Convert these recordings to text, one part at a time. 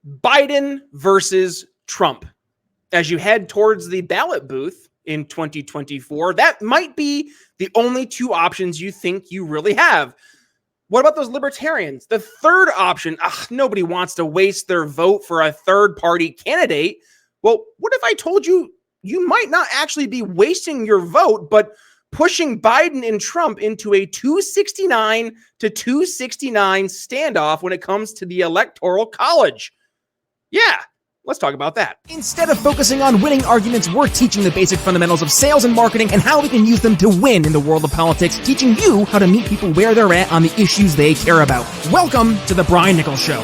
Biden versus Trump. As you head towards the ballot booth in 2024, that might be the only two options you think you really have. What about those libertarians? The third option, nobody wants to waste their vote for a third-party candidate. Well, what if I told you you might not actually be wasting your vote, but pushing Biden and Trump into a 269 to 269 standoff when it comes to the Electoral College? Yeah, let's talk about that. Instead of focusing on winning arguments, we're teaching the basic fundamentals of sales and marketing and how we can use them to win in the world of politics, teaching you how to meet people where they're at on the issues they care about. Welcome to the Brian Nichols Show.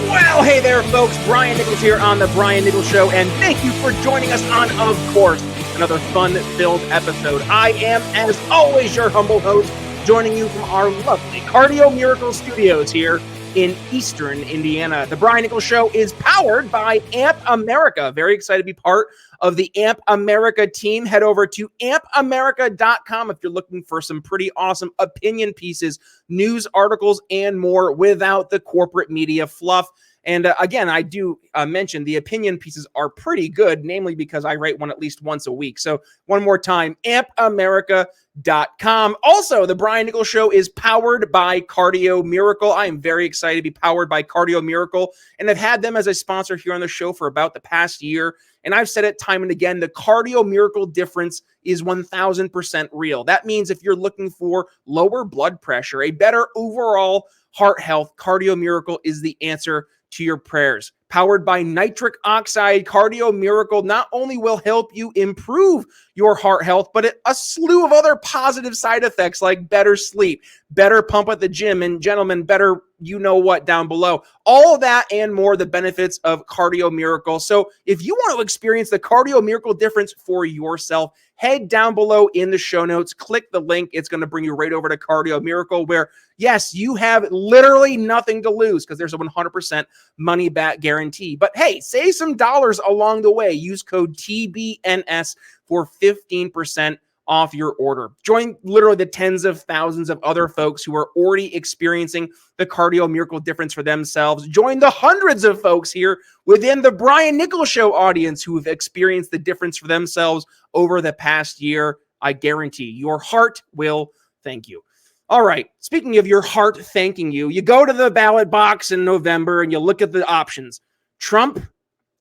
Well, hey there, folks. Brian Nichols here on the Brian Nichols Show, and thank you for joining us on, of course, another fun-filled episode. I am, as always, your humble host, joining you from our lovely Cardio Miracle Studios here in Eastern Indiana. The Brian Nichols Show is powered by AMP America. Very excited to be part of the AMP America team. Head over to ampamerica.com if you're looking for some pretty awesome opinion pieces, news articles, and more without the corporate media fluff. And again, I do mention the opinion pieces are pretty good, namely because I write one at least once a week. So one more time, ampamerica.com. Also, the Brian Nichols Show is powered by Cardio Miracle. I am very excited to be powered by Cardio Miracle, and I've had them as a sponsor here on the show for about the past year. And I've said it time and again, the Cardio Miracle difference is 1000% real. That means if you're looking for lower blood pressure, a better overall heart health, Cardio Miracle is the answer to your prayers. Powered by nitric oxide, Cardio Miracle not only will help you improve your heart health, but a slew of other positive side effects like better sleep, better pump at the gym, and gentlemen, better you know what down below. All of that and more, the benefits of Cardio Miracle. So if you want to experience the Cardio Miracle difference for yourself, head down below in the show notes, click the link. It's going to bring you right over to Cardio Miracle, where, yes, you have literally nothing to lose because there's a 100% money back guarantee. But hey, save some dollars along the way. Use code TBNS for 15% off your order. Join literally the tens of thousands of other folks who are already experiencing the Cardio Miracle difference for themselves. Join the hundreds of folks here within the Brian Nichols Show audience who have experienced the difference for themselves over the past year. I guarantee your heart will thank you. All right, speaking of your heart thanking you, you go to the ballot box in November and you look at the options, Trump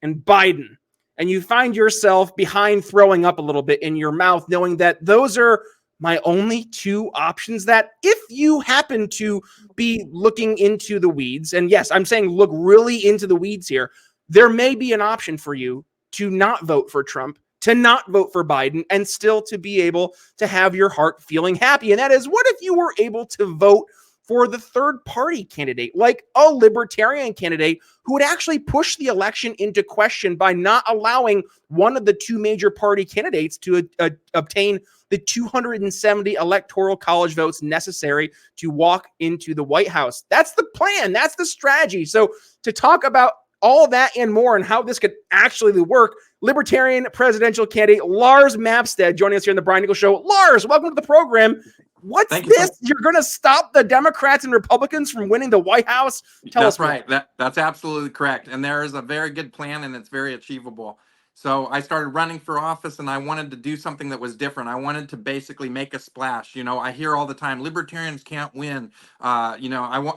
and Biden, and you find yourself behind throwing up a little bit in your mouth, knowing that those are my only two options. That if you happen to be looking into the weeds, and yes, I'm saying look really into the weeds here, there may be an option for you to not vote for Trump, to not vote for Biden, and still to be able to have your heart feeling happy. And that is, what if you were able to vote for the third party candidate, like a libertarian candidate who would actually push the election into question by not allowing one of the two major party candidates to obtain the 270 electoral college votes necessary to walk into the White House? That's the plan. That's the strategy. So to talk about all that and more and how this could actually work, Libertarian presidential candidate Lars Mapstead joining us here on the Brian Nichols Show. Lars, welcome to the program. What's this? You're going to stop the Democrats and Republicans from winning the White House? Tell us. That's right. That's absolutely correct. And there is a very good plan, and it's very achievable. So I started running for office, and I wanted to do something that was different. I wanted to basically make a splash. You know, I hear all the time, libertarians can't win. I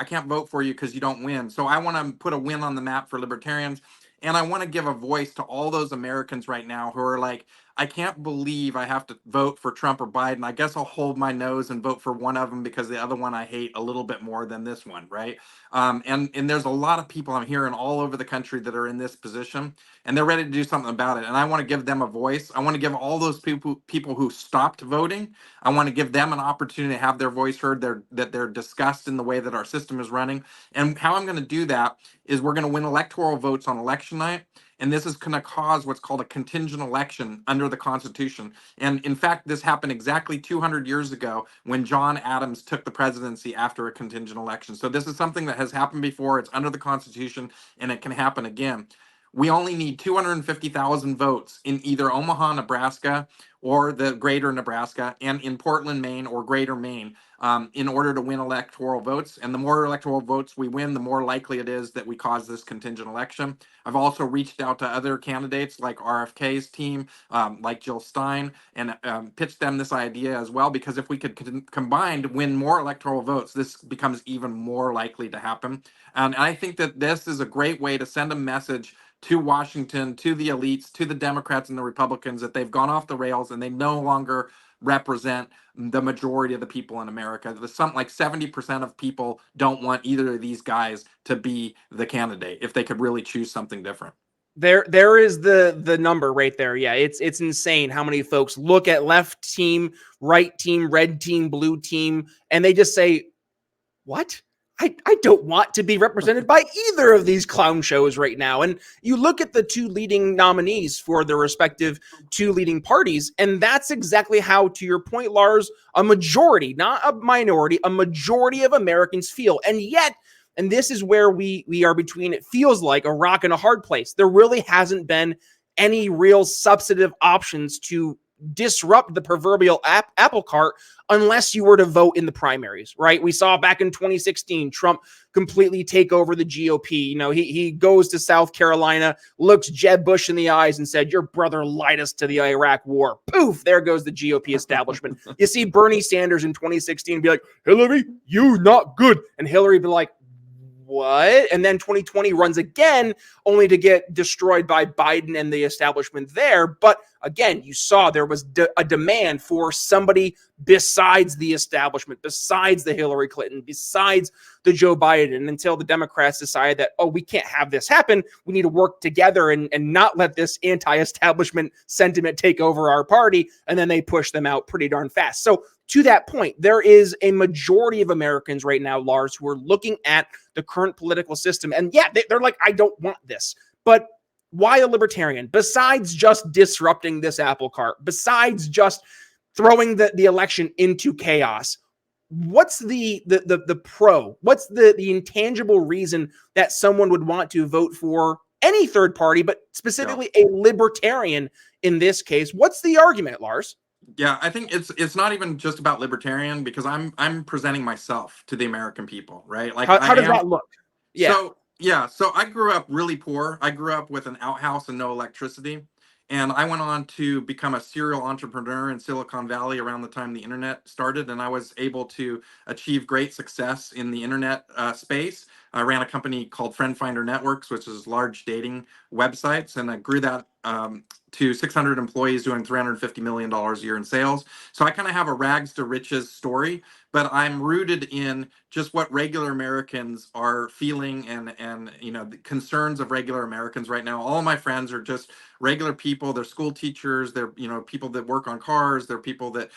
can't vote for you because you don't win. So I want to put a win on the map for libertarians. And I want to give a voice to all those Americans right now who are like, I can't believe I have to vote for Trump or Biden. I guess I'll hold my nose and vote for one of them because the other one I hate a little bit more than this one, right? And there's a lot of people I'm hearing all over the country that are in this position, and they're ready to do something about it. And I want to give them a voice. I want to give all those people who stopped voting, I want to give them an opportunity to have their voice heard, that they're discussed in the way that our system is running. And how I'm going to do that is we're going to win electoral votes on election night. And this is going to cause what's called a contingent election under the Constitution. And in fact, this happened exactly 200 years ago when John Adams took the presidency after a contingent election. So this is something that has happened before. It's under the Constitution, and it can happen again. We only need 250,000 votes in either Omaha, Nebraska, or the greater Nebraska, and in Portland, Maine, or greater Maine, in order to win electoral votes. And the more electoral votes we win, the more likely it is that we cause this contingent election. I've also reached out to other candidates like RFK's team, like Jill Stein, and pitched them this idea as well, because if we could combine to win more electoral votes, this becomes even more likely to happen. And I think that this is a great way to send a message to Washington, to the elites, to the Democrats and the Republicans, that they've gone off the rails and they no longer represent the majority of the people in America. There's something like 70% of people don't want either of these guys to be the candidate if they could really choose something different. There is the number right there. Yeah, it's insane how many folks look at left team, right team, red team, blue team, and they just say, what? I don't want to be represented by either of these clown shows right now. And you look at the two leading nominees for the respective two leading parties, and that's exactly how, to your point, Lars, a majority, not a minority, a majority of Americans feel. And yet, and this is where we are between, it feels like, a rock and a hard place. There really hasn't been any real substantive options to disrupt the proverbial apple cart unless you were to vote in the primaries, right? We saw back in 2016, Trump completely take over the GOP. You know, he goes to South Carolina, looks Jeb Bush in the eyes and said, your brother lied us to the Iraq war. Poof, there goes the GOP establishment. You see Bernie Sanders in 2016 be like, Hillary, you not good. And Hillary be like, what? And then 2020 runs again, only to get destroyed by Biden and the establishment there. But again, you saw there was a demand for somebody besides the establishment, besides the Hillary Clinton, besides the Joe Biden, and until the Democrats decided that, oh, we can't have this happen. We need to work together and not let this anti-establishment sentiment take over our party. And then they push them out pretty darn fast. So to that point, there is a majority of Americans right now, Lars, who are looking at the current political system. And yeah, they're like, I don't want this. But why a libertarian? Besides just disrupting this apple cart, besides just throwing the election into chaos, what's the pro? What's the intangible reason that someone would want to vote for any third party, but specifically a libertarian in this case? What's the argument, Lars? Yeah, I think it's not even just about libertarian, because I'm presenting myself to the American people, right? Like, how does that look? Yeah. So I grew up really poor. I grew up with an outhouse and no electricity. And I went on to become a serial entrepreneur in Silicon Valley around the time the internet started. And I was able to achieve great success in the internet space. I ran a company called Friend Finder Networks, which is large dating websites. And I grew that to 600 employees doing $350 million a year in sales. So I kind of have a rags to riches story, but I'm rooted in just what regular Americans are feeling and you know, the concerns of regular Americans right now. All of my friends are just regular people. They're school teachers. They're, you know, people that work on cars. They're people that,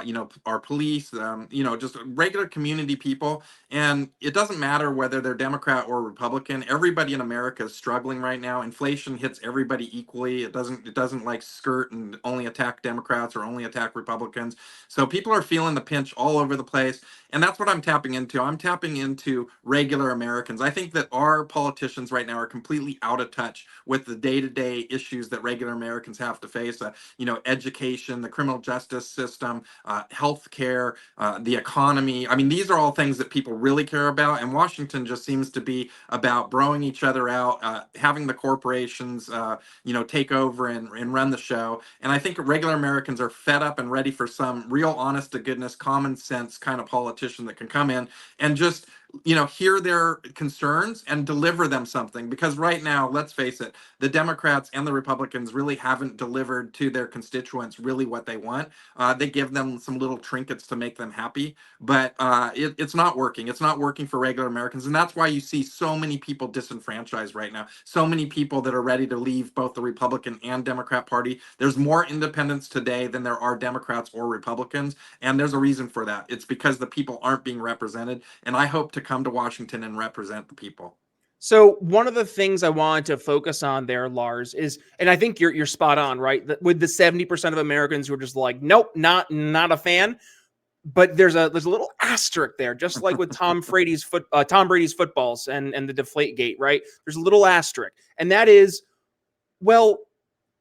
you know, are police, you know, just regular community people. And it doesn't matter whether they're Democrat or Republican. Everybody in America is struggling right now. Inflation hits everybody equally. It doesn't like skirt and only attack Democrats or only attack Republicans. So people are feeling the pinch all over the place. And that's what I'm tapping into. I'm tapping into regular Americans. I think that our politicians right now are completely out of touch with the day-to-day issues that regular Americans have to face. You know, education, the criminal justice system, healthcare, the economy. I mean, these are all things that people really care about. And Washington just seems to be about broing each other out, having the corporations, you know, take over and run the show. And I think regular Americans are fed up and ready for some real honest to goodness, common sense kind of politician that can come in and just, you know, hear their concerns and deliver them something. Because right now, let's face it, the Democrats and the Republicans really haven't delivered to their constituents really what they want. They give them some little trinkets to make them happy, but it's not working. It's not working for regular Americans. And that's why you see so many people disenfranchised right now. So many people that are ready to leave both the Republican and Democrat Party. There's more independents today than there are Democrats or Republicans. And there's a reason for that. It's because the people aren't being represented. And I hope to come to Washington and represent the people. So one of the things I wanted to focus on there, Lars, is, and I think you're spot on, right? That with the 70% of Americans who are just like, nope, not a fan. But there's a little asterisk there, just like with Tom Brady's footballs and the deflate gate, right? There's a little asterisk, and that is, well,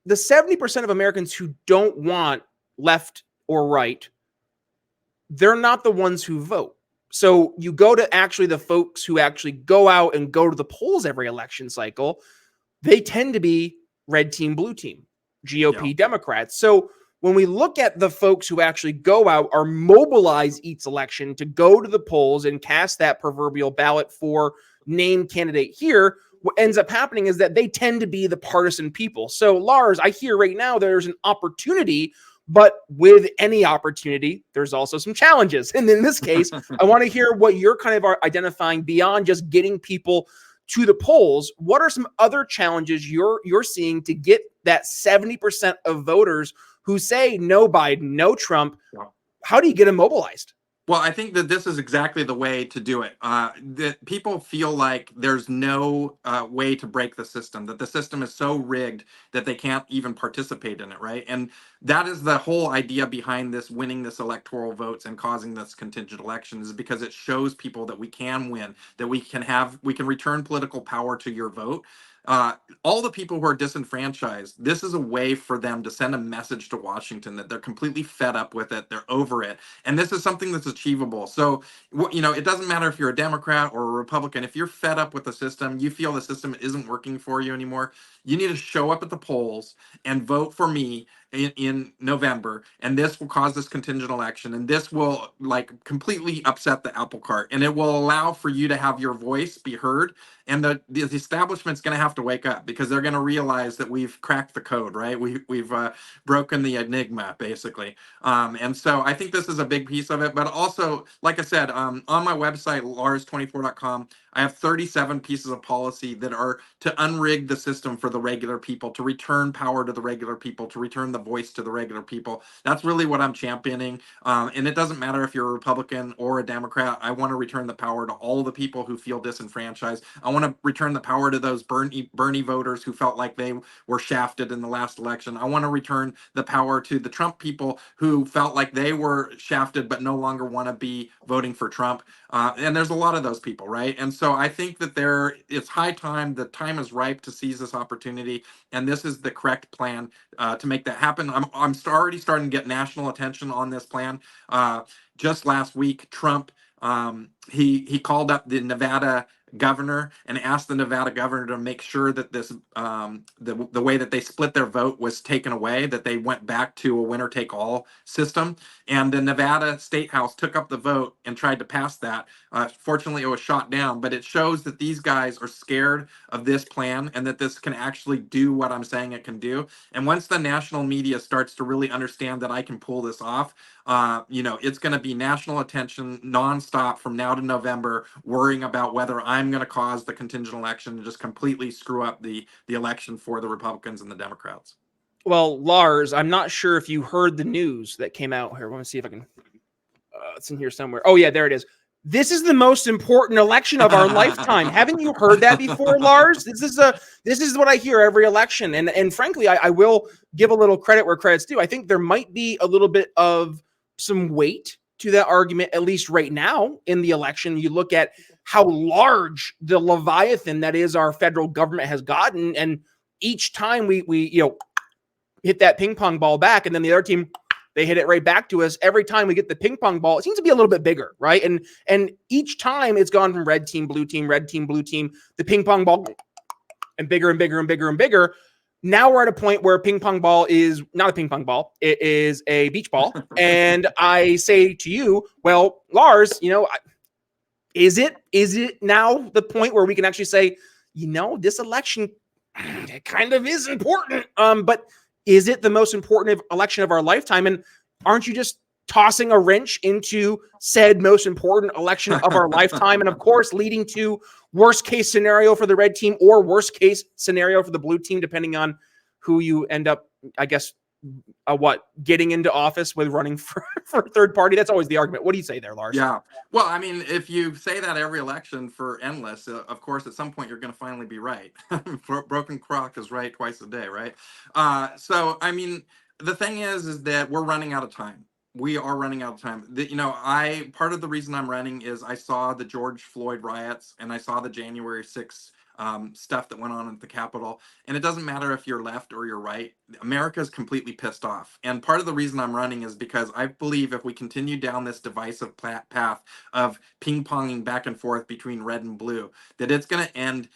the 70% of Americans who don't want left or right, they're not the ones who vote. So you go to actually the folks who actually go out and go to the polls every election cycle, they tend to be red team, blue team, GOP, Democrats. So when we look at the folks who actually go out or mobilize each election to go to the polls and cast that proverbial ballot for named candidate here, what ends up happening is that they tend to be the partisan people. So Lars, I hear right now there's an opportunity, but with any opportunity, there's also some challenges. And in this case, I want to hear what you're kind of identifying beyond just getting people to the polls. What are some other challenges you're seeing to get that 70% of voters who say no Biden, no Trump? How do you get them mobilized? Well, I think that this is exactly the way to do it. That people feel like there's no way to break the system, that the system is so rigged that they can't even participate in it, right? And that is the whole idea behind this winning this electoral votes and causing this contingent election, is because it shows people that we can win, that we can return political power to your vote. All the people who are disenfranchised, this is a way for them to send a message to Washington that they're completely fed up with it, they're over it, and this is something that's achievable. So, it doesn't matter if you're a Democrat or a Republican. If you're fed up with the system, you feel the system isn't working for you anymore, you need to show up at the polls and vote for me in November, and this will cause this contingent election, and this will completely upset the apple cart, and it will allow for you to have your voice be heard. And the establishment's going to have to wake up, because they're going to realize that we've cracked the code, right? We've broken the enigma, basically. And so I think this is a big piece of it. But also, like I said, on my website, lars24.com, I have 37 pieces of policy that are to unrig the system for the regular people, to return power to the regular people, to return the voice to the regular people. That's really what I'm championing. And it doesn't matter if you're a Republican or a Democrat. I want to return the power to all the people who feel disenfranchised. I want to return the power to those Bernie voters who felt like they were shafted in the last election. I want to return the power to the Trump people who felt like they were shafted but no longer want to be voting for Trump. And there's a lot of those people, right? And so I think that it's high time. The time is ripe to seize this opportunity, and this is the correct plan to make that happen. I'm already starting to get national attention on this plan. Just last week, Trump he called up the Nevada governor and asked the Nevada governor to make sure that this the way that they split their vote was taken away, that they went back to a winner take all system. And the Nevada State House took up the vote and tried to pass that. Fortunately, it was shot down, but it shows that these guys are scared of this plan and that this can actually do what I'm saying it can do. And once the national media starts to really understand that I can pull this off, it's going to be national attention nonstop from now to November, worrying about whether I'm going to cause the contingent election to just completely screw up the election for the Republicans and the Democrats. Well, Lars, I'm not sure if you heard the news that came out here. I want to see if I can. It's in here somewhere. Oh yeah, there it is. This is the most important election of our lifetime. Haven't you heard that before, Lars? This is what I hear every election. And frankly, I will give a little credit where credit's due. I think there might be a little bit of some weight to that argument, at least right now in the election. You look at how large the Leviathan that is our federal government has gotten, and each time we hit that ping pong ball back, and then the other team, they hit it right back to us. Every time we get the ping pong ball, it seems to be a little bit bigger, right? And each time it's gone from red team, blue team, the ping pong ball, and bigger and bigger and bigger and bigger. Now we're at a point where ping pong ball is not a ping pong ball. It is a beach ball. And I say to you, well, Lars, is it now the point where we can actually say, this election, it kind of is important, but is it the most important election of our lifetime? And aren't you just tossing a wrench into said most important election of our lifetime? And of course, leading to worst case scenario for the red team or worst case scenario for the blue team, depending on who you end up, I guess, getting into office with, running for third party. That's always the argument. What do you say there, Lars? Yeah. Well, I mean, if you say that every election for endless, of course, at some point you're going to finally be right. Broken clock is right twice a day, right? So, I mean, the thing is that we're running out of time. We are running out of time. Part of the reason I'm running is I saw the George Floyd riots and I saw the January 6th stuff that went on at the Capitol. And it doesn't matter if you're left or you're right. America is completely pissed off. And part of the reason I'm running is because I believe if we continue down this divisive path of ping-ponging back and forth between red and blue, that it's going to end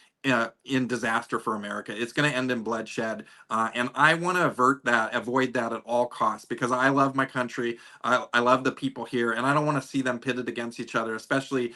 in disaster for America. It's going to end in bloodshed. And I want to avoid that at all costs, because I love my country. I love the people here, and I don't want to see them pitted against each other, especially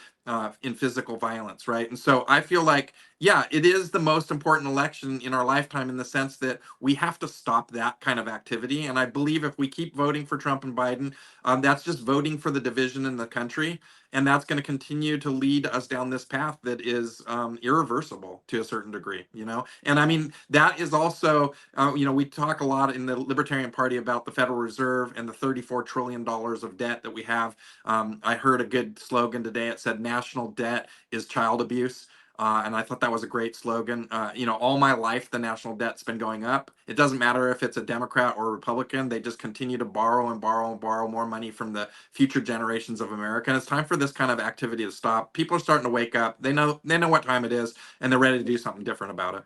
in physical violence, right? And so I feel like, yeah, it is the most important election in our lifetime, in the sense that we have to stop that kind of activity. And I believe if we keep voting for Trump and Biden, that's just voting for the division in the country. And that's going to continue to lead us down this path that is irreversible to a certain degree, you know? And I mean, that is also, you know, we talk a lot in the Libertarian Party about the Federal Reserve and the $34 trillion of debt that we have. I heard a good slogan today. It said, national debt is child abuse. And I thought that was a great slogan. You know, all my life, the national debt's been going up. It doesn't matter if it's a Democrat or a Republican. They just continue to borrow and borrow and borrow more money from the future generations of America. And it's time for this kind of activity to stop. People are starting to wake up. They know what time it is, and they're ready to do something different about it.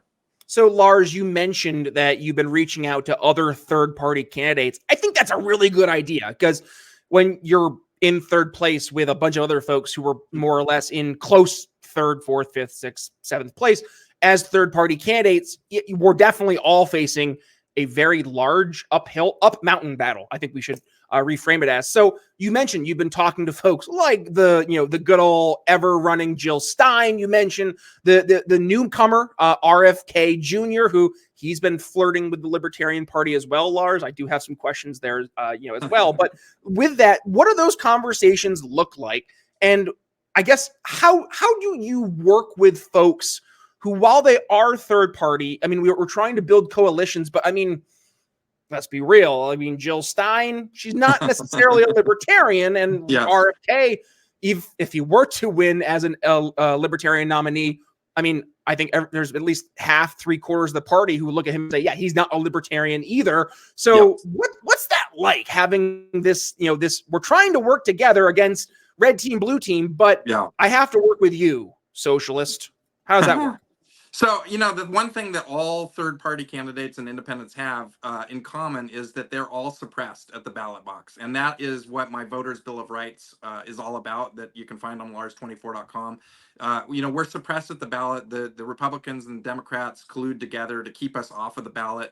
So, Lars, you mentioned that you've been reaching out to other third-party candidates. I think that's a really good idea, because when you're in third place with a bunch of other folks who were more or less in close third, fourth, fifth, sixth, seventh place as third-party candidates, we're definitely all facing a very large up mountain battle. I think we should reframe it as. So you mentioned you've been talking to folks like the good old ever running Jill Stein. You mentioned the newcomer RFK Jr., who he's been flirting with the Libertarian Party as well. Lars, I do have some questions there, as well. But with that, what do those conversations look like? And I guess how do you work with folks who, while they are third party, I mean, we're trying to build coalitions, but I mean, let's be real. I mean, Jill Stein, she's not necessarily a libertarian, and yes. RFK, if he were to win as a libertarian nominee, I mean, I think there's at least half, 3/4 of the party who look at him and say, yeah, he's not a libertarian either. So what's that like, having this, we're trying to work together against red team, blue team, but I have to work with you, socialist. How does that work? So, the one thing that all third-party candidates and independents have in common is that they're all suppressed at the ballot box. And that is what my Voters' Bill of Rights is all about, that you can find on lars24.com. We're suppressed at the ballot. The Republicans and Democrats collude together to keep us off of the ballot.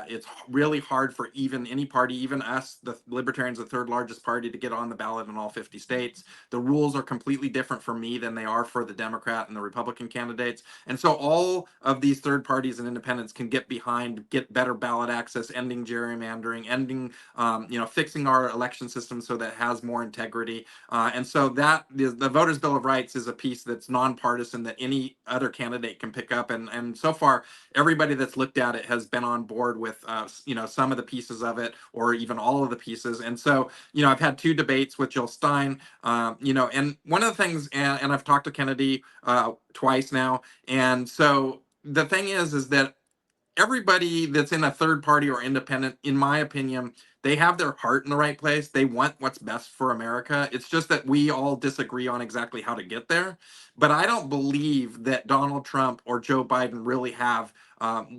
It's really hard for any party, even us, the Libertarians, the third largest party, to get on the ballot in all 50 states. The rules are completely different for me than they are for the Democrat and the Republican candidates. And so all of these third parties and independents can get behind, get better ballot access, ending gerrymandering, ending, fixing our election system so that it has more integrity. And so that the Voters' Bill of Rights is a piece that's nonpartisan that any other candidate can pick up. And so far, everybody that's looked at it has been on board with, some of the pieces of it, or even all of the pieces. And so, I've had 2 debates with Jill Stein, and one of the things, and I've talked to Kennedy twice now. And so the thing is that everybody that's in a third party or independent, in my opinion, they have their heart in the right place. They want what's best for America. It's just that we all disagree on exactly how to get there. But I don't believe that Donald Trump or Joe Biden really have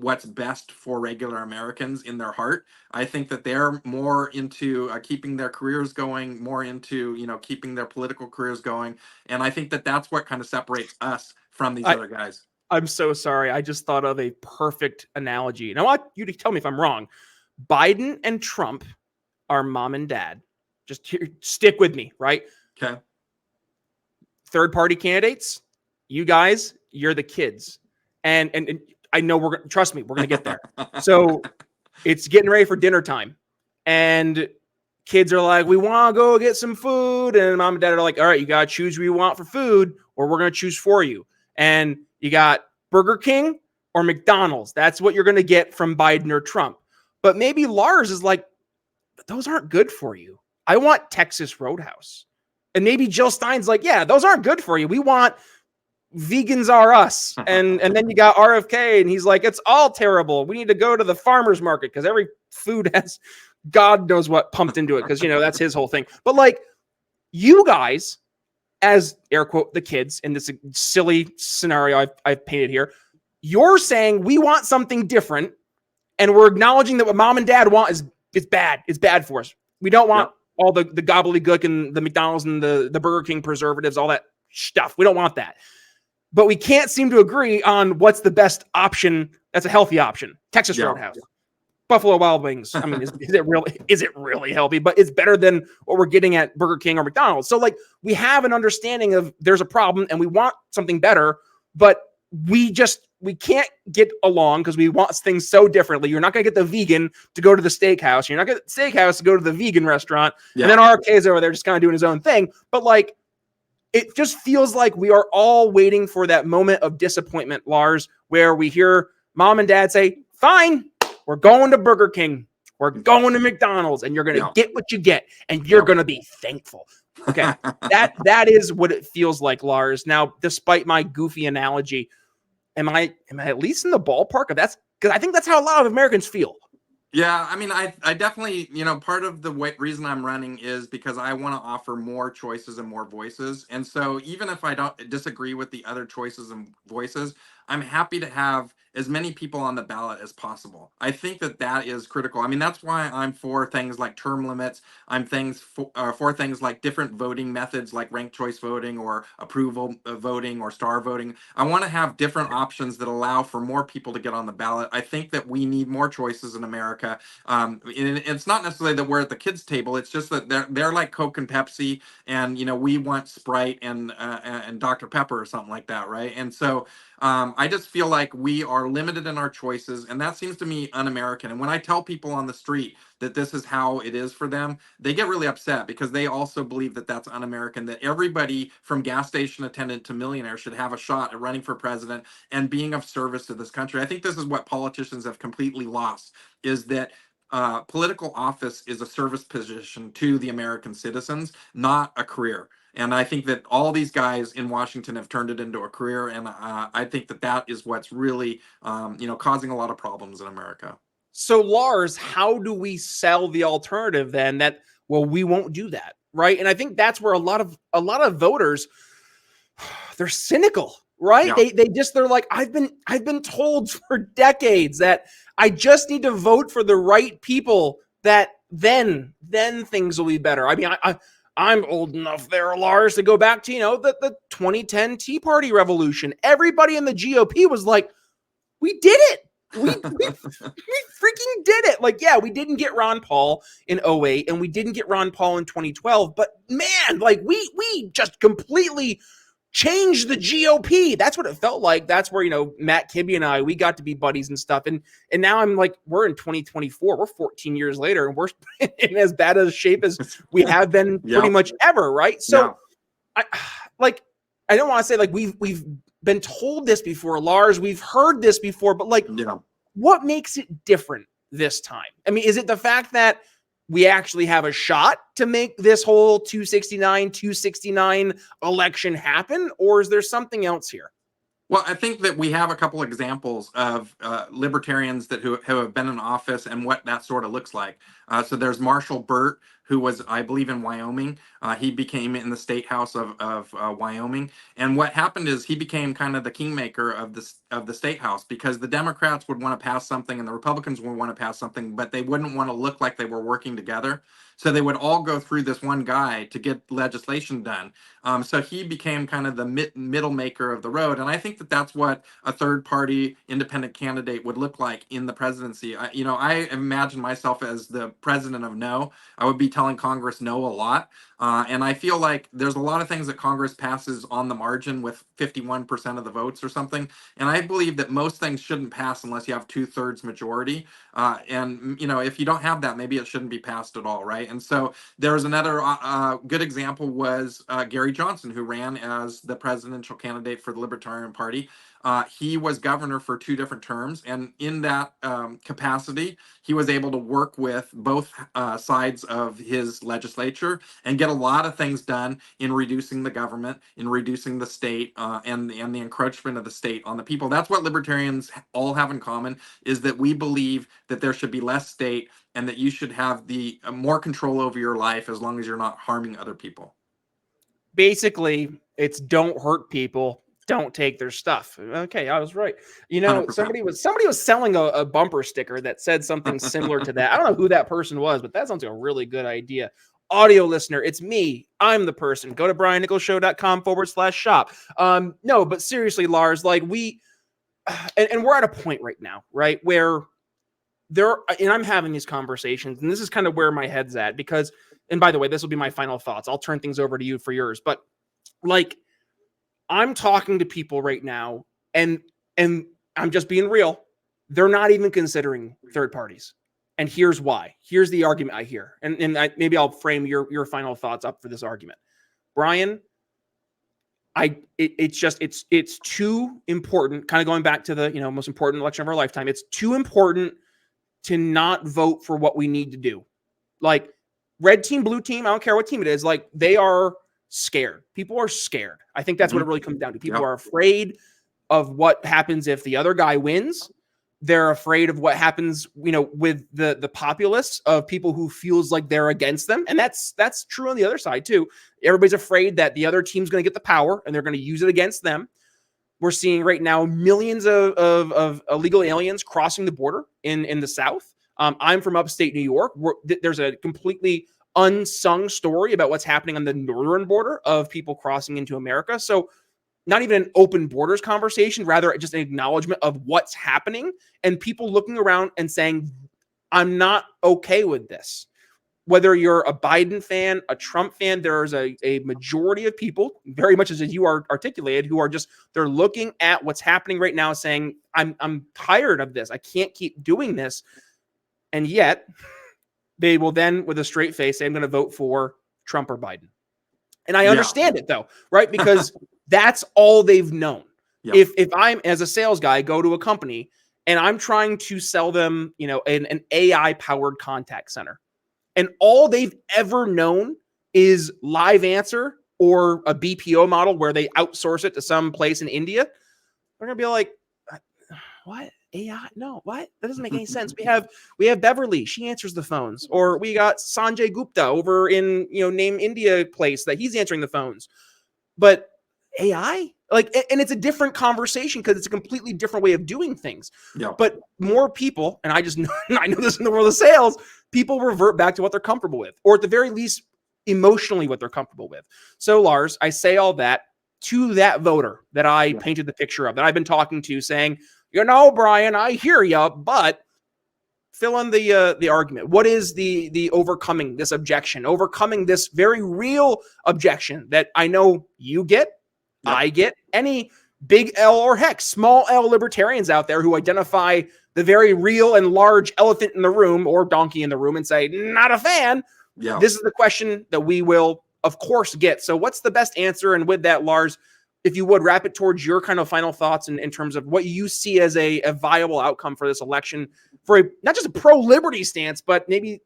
what's best for regular Americans in their heart. I think that they're more into keeping their careers going, more into, keeping their political careers going. And I think that that's what kind of separates us from these other guys. I'm so sorry. I just thought of a perfect analogy. And I want you to tell me if I'm wrong. Biden and Trump are mom and dad. Just stick with me, right? Okay. Third party candidates, you guys, you're the kids. And I know trust me, we're going to get there. So it's getting ready for dinner time. And kids are like, we want to go get some food. And mom and dad are like, all right, you got to choose what you want for food, or we're going to choose for you. And you got Burger King or McDonald's. That's what you're going to get from Biden or Trump. But maybe Lars is like, but those aren't good for you. I want Texas Roadhouse. And maybe Jill Stein's like, yeah, those aren't good for you. We want Vegans Are Us. And then you got RFK, and he's like, it's all terrible. We need to go to the farmer's market because every food has God knows what pumped into it, because, that's his whole thing. But like, you guys, as air quote the kids in this silly scenario I've painted here, you're saying we want something different, and we're acknowledging that what mom and dad want is bad. It's bad for us. We don't want all the gobbledygook and the McDonald's and the Burger King preservatives, all that stuff. We don't want that. But we can't seem to agree on what's the best option that's a healthy option. Texas Roadhouse. Buffalo Wild Wings. I mean, is it really healthy? But it's better than what we're getting at Burger King or McDonald's. So like we have an understanding of there's a problem and we want something better, but we can't get along because we want things so differently. You're not going to get the vegan to go to the steakhouse. You're not going to get the steakhouse to go to the vegan restaurant. And then RFK's over there just kind of doing his own thing. But like, it just feels like we are all waiting for that moment of disappointment, Lars, where we hear mom and dad say, fine, we're going to Burger King. We're going to McDonald's, and you're going to get what you get, and you're going to be thankful. Okay, that is what it feels like, Lars. Now, despite my goofy analogy, am I at least in the ballpark of that's because I think that's how a lot of Americans feel. Yeah, I mean, I definitely, part of the reason I'm running is because I want to offer more choices and more voices. And so even if I don't disagree with the other choices and voices, I'm happy to have as many people on the ballot as possible. I think that is critical. I mean, that's why I'm for things like term limits. I'm for things like different voting methods, like ranked choice voting or approval voting or star voting. I want to have different options that allow for more people to get on the ballot. I think that we need more choices in America. And it's not necessarily that we're at the kids' table. It's just that they're like Coke and Pepsi, and we want Sprite and Dr. Pepper or something like that, right? And so I just feel like we are limited in our choices, and that seems to me un-American. And when I tell people on the street that this is how it is for them, they get really upset because they also believe that that's un-American, that everybody from gas station attendant to millionaire should have a shot at running for president and being of service to this country. I think this is what politicians have completely lost, is that political office is a service position to the American citizens, not a career. And I think that all these guys in Washington have turned it into a career, and I think that is what's really, causing a lot of problems in America. So, Lars, how do we sell the alternative then? That we won't do that, right? And I think that's where a lot of voters, they're cynical, right? Yeah. They're like, I've been told for decades that I just need to vote for the right people. That then things will be better. I mean, I'm old enough there, Lars, to go back to, the 2010 Tea Party revolution. Everybody in the GOP was like, we did it. We freaking did it. Like, yeah, we didn't get Ron Paul in 2008 and we didn't get Ron Paul in 2012. But man, like we just completely changed the GOP. That's what it felt like. That's where, Matt Kibbe and I, we got to be buddies and stuff. And now I'm like, we're in 2024. We're 14 years later and we're in as bad a shape as we have been pretty much ever. Right. So I don't want to say like we've been told this before, Lars. We've heard this before, but like, what makes it different this time? I mean, is it the fact that we actually have a shot to make this whole 269 election happen, or is there something else here? Well, I think that we have a couple examples of libertarians who have been in office and what that sort of looks like. So there's Marshall Burt, who was, I believe, in Wyoming. He became in the state house of Wyoming. And what happened is he became kind of the kingmaker of the state house, because the Democrats would want to pass something and the Republicans would want to pass something, but they wouldn't want to look like they were working together. So they would all go through this one guy to get legislation done. So he became kind of the middle maker of the road. And I think that that's what a third party independent candidate would look like in the presidency. I imagine myself as the president of no. I would be telling Congress no a lot. And I feel like there's a lot of things that Congress passes on the margin with 51% of the votes or something. And I believe that most things shouldn't pass unless you have 2/3 majority. And if you don't have that, maybe it shouldn't be passed at all, right? And so there's another good example was Gary Johnson, who ran as the presidential candidate for the Libertarian Party. He was governor for 2 different terms, and in that capacity, he was able to work with both sides of his legislature and get a lot of things done in reducing the government, in reducing the state, and the encroachment of the state on the people. That's what libertarians all have in common, is that we believe that there should be less state and that you should have the more control over your life as long as you're not harming other people. basically it's don't hurt people, don't take their stuff. Okay, I was right. You know, 100%. somebody was selling a bumper sticker that said something similar to that. I don't know who that person was, but that sounds like a really good idea. Audio listener, it's me. I'm the person. Go to briannicholsshow.com/shop. No, but seriously, Lars, like and we're at a point right now, right, where and I'm having these conversations, and this is kind of where my head's at, because, and by the way, this will be my final thoughts. I'll turn things over to you for yours, but like, I'm talking to people right now, and I'm just being real. They're not even considering third parties. And here's why. Here's the argument I hear. And maybe I'll frame your final thoughts up for this argument. Brian, it's too important, kind of going back to the, most important election of our lifetime. It's too important to not vote for what we need to do. Like, red team, blue team, I don't care what team it is, like, they are scared. People are scared. I think that's what it really comes down to. People are afraid of what happens if the other guy wins. They're afraid of what happens, with the populace of people who feels like they're against them. And that's true on the other side too. Everybody's afraid that the other team's going to get the power and they're going to use it against them. We're seeing right now millions of illegal aliens crossing the border in the South. I'm from upstate New York. There's a completely unsung story about what's happening on the northern border of people crossing into America. So not even an open borders conversation, rather just an acknowledgement of what's happening and people looking around and saying, I'm not okay with this. Whether you're a Biden fan, a Trump fan, there's a majority of people, very much as you are articulated, who are they're looking at what's happening right now saying, I'm tired of this. I can't keep doing this. And yet they will then, with a straight face, say, I'm going to vote for Trump or Biden. And I understand it, though, right? Because that's all they've known. Yep. If I'm, as a sales guy, go to a company and I'm trying to sell them, an AI-powered contact center, and all they've ever known is live answer or a BPO model where they outsource it to some place in India, they're going to be like, what? AI? No, what? That doesn't make any sense. We have Beverly. She answers the phones. Or we got Sanjay Gupta over in, name India place that he's answering the phones. But AI? And it's a different conversation because it's a completely different way of doing things. Yeah. But more people, and I know this in the world of sales, people revert back to what they're comfortable with, or at the very least, emotionally what they're comfortable with. So, Lars, I say all that to that voter that I painted the picture of, that I've been talking to, saying, Brian, I hear you, but fill in the argument. What is the overcoming this objection, overcoming this very real objection that I know you get, I get, any big L or heck, small L libertarians out there who identify the very real and large elephant in the room or donkey in the room and say, not a fan. Yeah. This is the question that we will, of course, get. So what's the best answer? And with that, Lars, if you would wrap it towards your kind of final thoughts in terms of what you see as a viable outcome for this election, for not just a pro-liberty stance, but maybe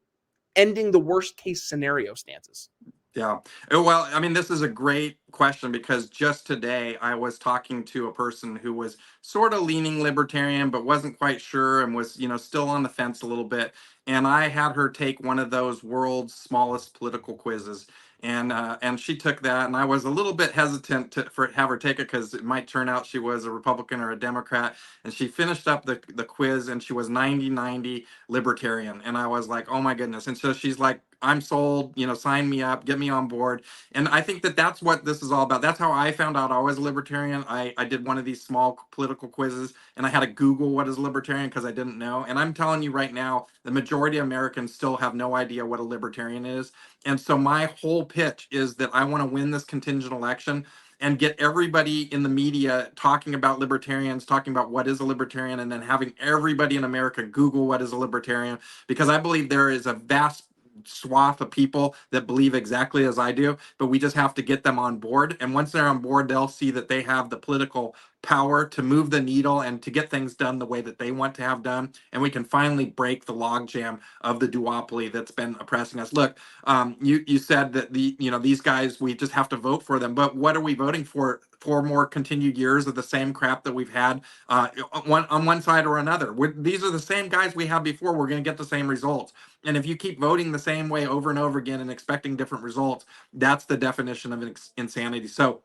ending the worst case scenario stances. Yeah. Well, I mean, this is a great question because just today I was talking to a person who was sort of leaning libertarian, but wasn't quite sure and was, still on the fence a little bit. And I had her take one of those world's smallest political quizzes. And she took that, and I was a little bit hesitant to have her take it because it might turn out she was a Republican or a Democrat. And she finished up the quiz, and she was 90-90 libertarian. And I was like, oh my goodness. And so she's like, I'm sold, sign me up, get me on board. And I think that that's what this is all about. That's how I found out I was a libertarian. I did one of these small political quizzes, and I had to Google what is a libertarian because I didn't know. And I'm telling you right now, the majority of Americans still have no idea what a libertarian is. And so my whole pitch is that I want to win this contingent election and get everybody in the media talking about libertarians, talking about what is a libertarian, and then having everybody in America Google what is a libertarian, because I believe there is a vast swath of people that believe exactly as I do, but we just have to get them on board. And once they're on board, they'll see that they have the political power to move the needle and to get things done the way that they want to have done. And we can finally break the logjam of the duopoly that's been oppressing us. Look, you said that these guys, we just have to vote for them, but what are we voting for? 4 more continued years of the same crap that we've had on one side or another. These are the same guys we had before. We're going to get the same results. And if you keep voting the same way over and over again and expecting different results, that's the definition of insanity. So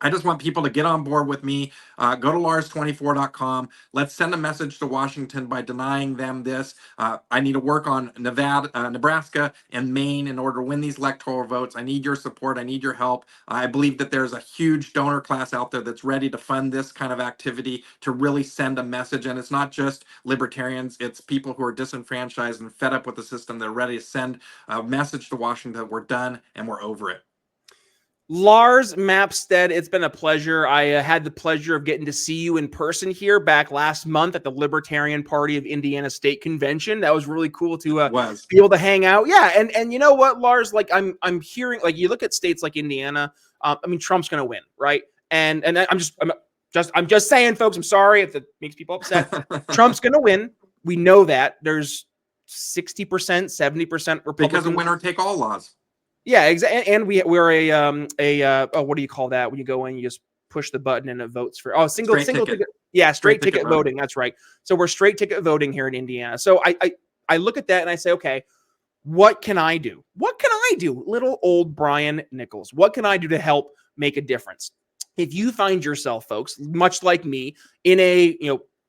I just want people to get on board with me. Go to lars24.com. Let's send a message to Washington by denying them this. I need to work on Nebraska, and Maine in order to win these electoral votes. I need your support. I need your help. I believe that there's a huge donor class out there that's ready to fund this kind of activity to really send a message. And it's not just libertarians. It's people who are disenfranchised and fed up with the system. They're ready to send a message to Washington that we're done and we're over it. Lars Mapstead, it's been a pleasure. I had the pleasure of getting to see you in person here back last month at the Libertarian Party of Indiana State Convention. That was really cool to be able to hang out. Yeah, and you know what, Lars? Like I'm hearing, like, you look at states like Indiana. I mean, Trump's going to win, right? And I'm just saying, folks. I'm sorry if it makes people upset. Trump's going to win. We know that. There's 60%, 70% Republicans because of winner-take-all laws. Yeah, exactly. And we're what do you call that when you go in, you just push the button and it votes for single ticket. Yeah, straight ticket voting. That's right. So we're straight ticket voting here in Indiana. So I look at that and I say, okay, what can I do? What can I do? Little old Brian Nichols. What can I do to help make a difference? If you find yourself, folks, much like me, in a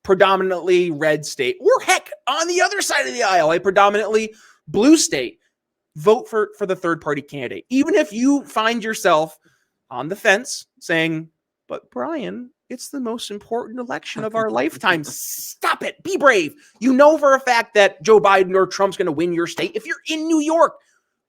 predominantly red state, or heck, on the other side of the aisle, a predominantly blue state, vote for the third party candidate. Even if you find yourself on the fence saying, but Brian, it's the most important election of our lifetime. Stop it. Be brave. You know for a fact that Joe Biden or Trump's going to win your state. If you're in New York,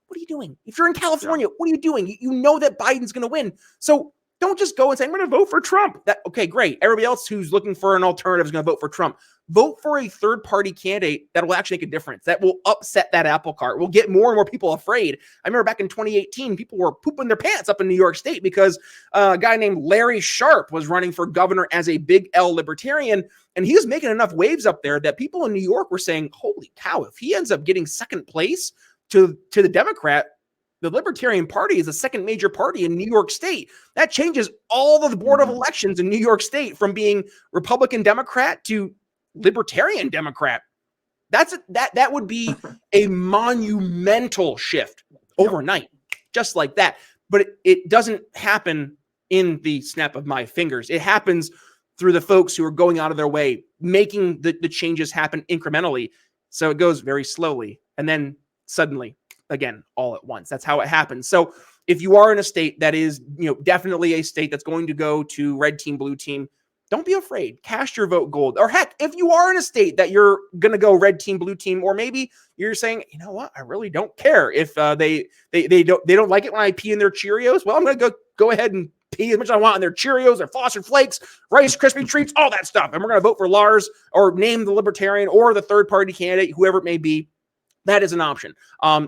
what are you doing? If you're in California, what are you doing? You know that Biden's going to win. So don't just go and say, I'm going to vote for Trump. Okay, great. Everybody else who's looking for an alternative is going to vote for Trump. Vote for a third-party candidate that will actually make a difference, that will upset that apple cart, will get more and more people afraid. I remember back in 2018, people were pooping their pants up in New York State because a guy named Larry Sharp was running for governor as a big L libertarian, and he was making enough waves up there that people in New York were saying, holy cow, if he ends up getting second place to the Democrat, the Libertarian Party is the second major party in New York State. That changes all of the board of elections in New York State from being Republican Democrat to Libertarian Democrat. That would be a monumental shift overnight, just like that. But it doesn't happen in the snap of my fingers. It happens through the folks who are going out of their way, making the changes happen incrementally. So it goes very slowly, and then suddenly, again, all at once. That's how it happens. So if you are in a state that is, definitely a state that's going to go to red team, blue team, don't be afraid. Cast your vote gold. Or heck, if you are in a state that you're going to go red team, blue team, or maybe you're saying, you know what, I really don't care if they don't like it when I pee in their Cheerios. Well, I'm going to go ahead and pee as much as I want in their Cheerios, their Frosted Flakes, Rice Krispie treats, all that stuff. And we're going to vote for Lars or name the Libertarian or the third party candidate, whoever it may be. That is an option.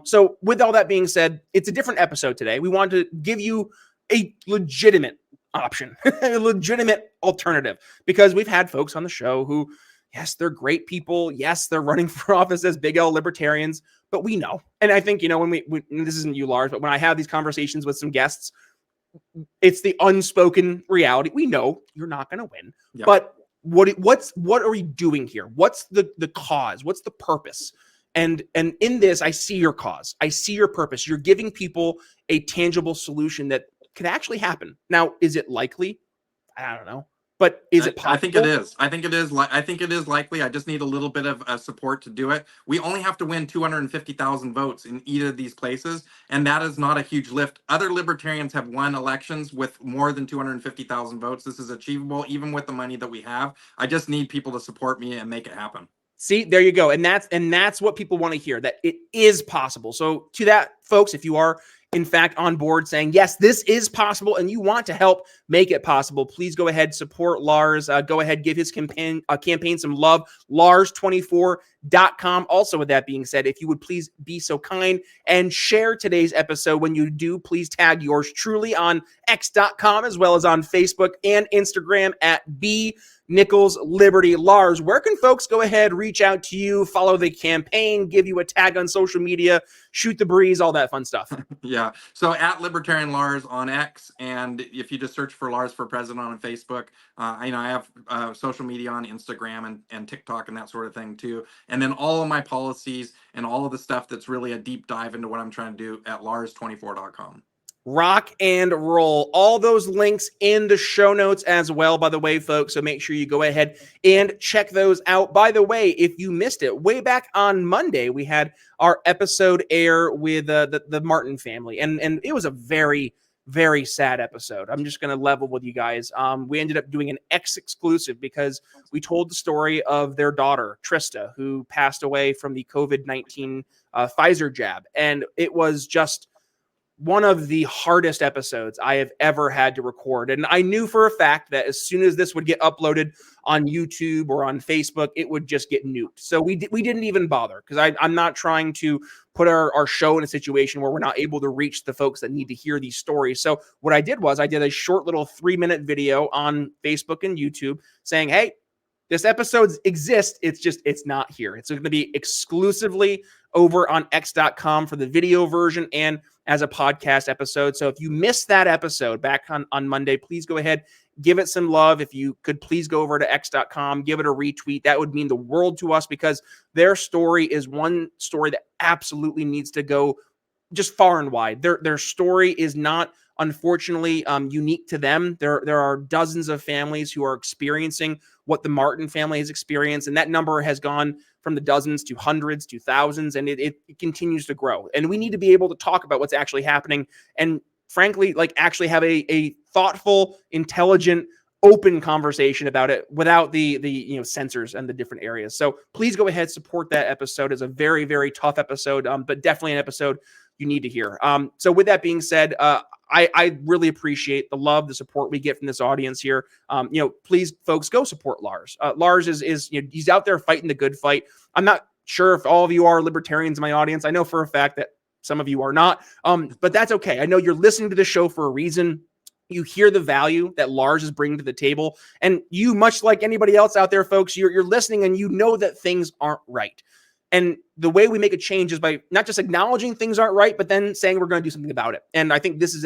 So with all that being said, it's a different episode today. We wanted to give you a legitimate option, a legitimate alternative, because we've had folks on the show who, yes, they're great people. Yes, they're running for office as big L libertarians, but we know. And I think, when we this isn't you, Lars, but when I have these conversations with some guests, it's the unspoken reality. We know you're not going to win, but what are we doing here? What's the cause? What's the purpose? And in this, I see your cause. I see your purpose. You're giving people a tangible solution that could actually happen. Now, is it likely? I don't know. But is it possible? I think it is. I think it is likely. I just need a little bit of support to do it. We only have to win 250,000 votes in either of these places, and that is not a huge lift. Other libertarians have won elections with more than 250,000 votes. This is achievable, even with the money that we have. I just need people to support me and make it happen. See, there you go. And that's what people want to hear, that it is possible. So to that, folks, if you are in fact on board saying, yes, this is possible and you want to help make it possible, please go ahead, support Lars. Go ahead, give his campaign some love, lars24.com. Also, with that being said, if you would please be so kind and share today's episode. When you do, please tag yours truly on x.com as well as on Facebook and Instagram at Nichols Liberty. Lars, where can folks go ahead, reach out to you, follow the campaign, give you a tag on social media, shoot the breeze, all that that fun stuff. Yeah. So at Libertarian Lars on X, and if you just search for Lars for President on Facebook, I have social media on Instagram and TikTok and that sort of thing too. And then all of my policies and all of the stuff that's really a deep dive into what I'm trying to do at lars24.com. Rock and roll. All those links in the show notes as well, by the way, folks. So make sure you go ahead and check those out. By the way, if you missed it, way back on Monday, we had our episode air with the Martin family. And it was a very, very sad episode. I'm just going to level with you guys. We ended up doing an X exclusive because we told the story of their daughter, Trista, who passed away from the COVID-19 Pfizer jab. And it was just one of the hardest episodes I have ever had to record. And I knew for a fact that as soon as this would get uploaded on YouTube or on Facebook, it would just get nuked. So we didn't even bother, because I'm not trying to put our show in a situation where we're not able to reach the folks that need to hear these stories. So what I did was I did a short little 3-minute video on Facebook and YouTube saying, hey, this episode exists. It's not here. It's going to be exclusively over on x.com for the video version and as a podcast episode. So if you missed that episode back on Monday, please go ahead, give it some love. If you could please go over to x.com, give it a retweet. That would mean the world to us, because their story is one story that absolutely needs to go just far and wide. Their story is not, unfortunately, unique to them. There are dozens of families who are experiencing what the Martin family has experienced, and that number has gone from the dozens to hundreds to thousands, and it continues to grow. And we need to be able to talk about what's actually happening, and frankly, like, actually have a thoughtful, intelligent, open conversation about it without the censors and the different areas. So please go ahead, support that episode. It's a very, very tough episode, but definitely an episode you need to hear. So with that being said, I really appreciate the love, the support we get from this audience here. Please, folks, go support Lars. Lars is he's out there fighting the good fight. I'm not sure if all of you are libertarians in my audience. I know for a fact that some of you are not, but that's okay. I know you're listening to the show for a reason. You hear the value that Lars is bringing to the table, and you, much like anybody else out there, folks, you're listening and you know that things aren't right. And the way we make a change is by not just acknowledging things aren't right, but then saying we're going to do something about it. And I think this is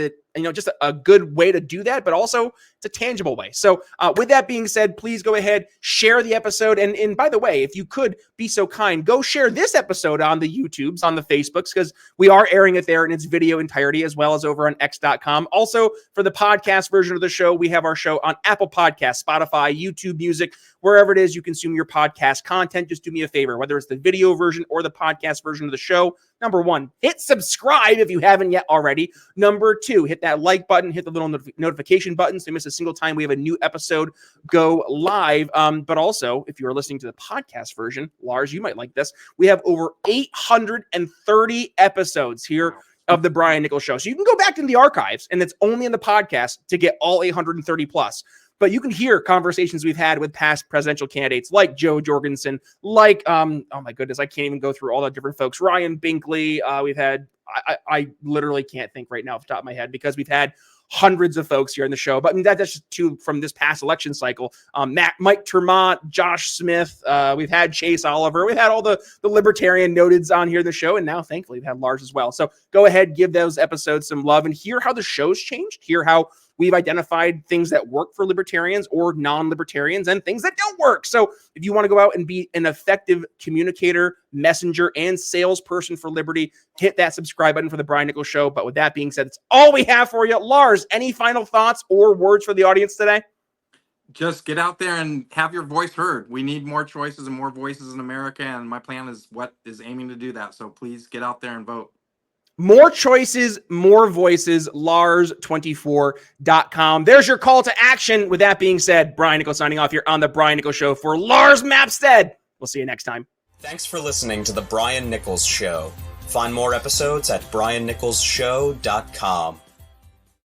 just a good way to do that, but also it's a tangible way. So with that being said, please go ahead, share the episode. And by the way, if you could be so kind, go share this episode on the YouTubes, on the Facebooks, because we are airing it there in its video entirety, as well as over on x.com. Also, for the podcast version of the show, we have our show on Apple Podcasts, Spotify, YouTube Music, wherever it is you consume your podcast content. Just do me a favor, whether it's the video version or the podcast version of the show. Number 1, hit subscribe if you haven't yet already. Number 2, hit that like button, hit the little notification button so you miss a single time we have a new episode go live. But also, if you're listening to the podcast version, Lars, you might like this. We have over 830 episodes here of the Brian Nichols Show. So you can go back in the archives, and it's only in the podcast to get all 830 plus. But you can hear conversations we've had with past presidential candidates like Joe Jorgensen, like, oh my goodness, I can't even go through all the different folks. Ryan Binkley. We've had, I literally can't think right now off the top of my head, because we've had hundreds of folks here in the show. But I mean, that's just two from this past election cycle. Mike Termont, Josh Smith. We've had Chase Oliver. We've had all the libertarian noteds on here in the show. And now, thankfully, we've had Lars as well. So go ahead, give those episodes some love and hear how the show's changed. Hear how we've identified things that work for libertarians or non-libertarians and things that don't work. So if you want to go out and be an effective communicator, messenger, and salesperson for liberty, hit that subscribe button for the Brian Nichols Show. But with that being said, that's all we have for you. Lars, any final thoughts or words for the audience today? Just get out there and have your voice heard. We need more choices and more voices in America, and my plan is what is aiming to do that. So please get out there and vote. More choices, more voices, Lars24.com. There's your call to action. With that being said, Brian Nichols signing off here on The Brian Nichols Show for Lars Mapstead. We'll see you next time. Thanks for listening to The Brian Nichols Show. Find more episodes at briannicholsshow.com.